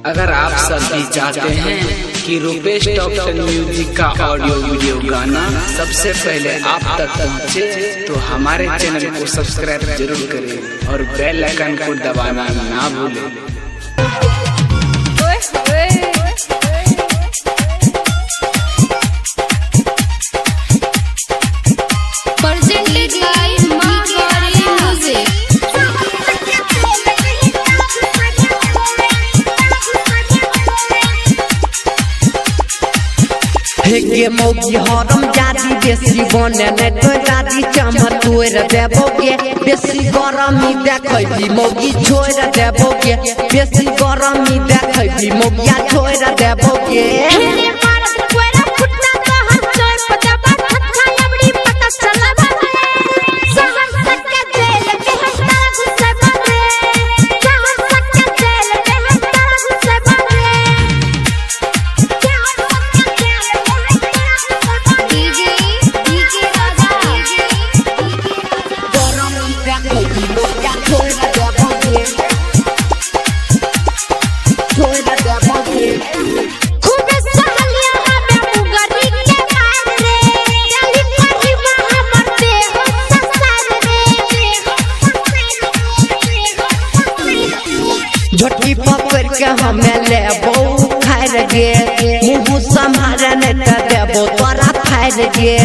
अगर आप सब भी चाहते हैं कि रुपेश टॉप 10 म्यूजिक का ऑडियो वीडियो गाना सबसे पहले आप तक पहुंचे, तो हमारे चैनल को सब्सक्राइब जरूर करें और बेल आइकन को दबाना ना भूलें। के मौगी हरम जादी बेसी बने ने तो जादी चमक तोर देबोगे, बेसी गरमी देखैबी मौगी छोड़ देबोगे, बेसी गरमी देखैबी मौगिया छोड़ देबोगे। झोटी पकड़ के हमें लेबो खार गे, मुँह संभारे ने त देबो तोरा फाड़ गे।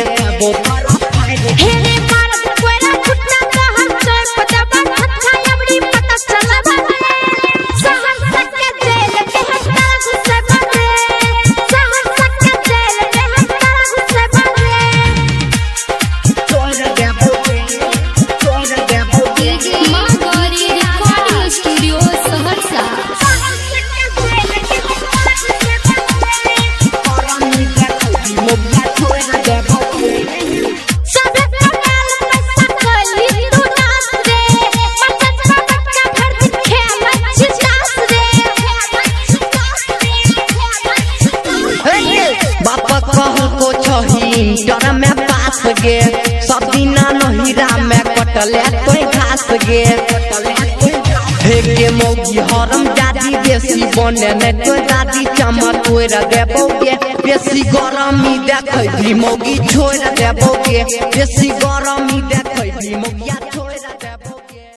डर में पास गे, सब दिना नहिरा में कटले कोई घास गे। हे के मौगी हरम जादी बेसी बने ने तो जादी चमक तोर देबोगे, बेसी गरमी देखैबी मौगी छोड़ देबोगे, बेसी गरमी देखैबी मौगिया।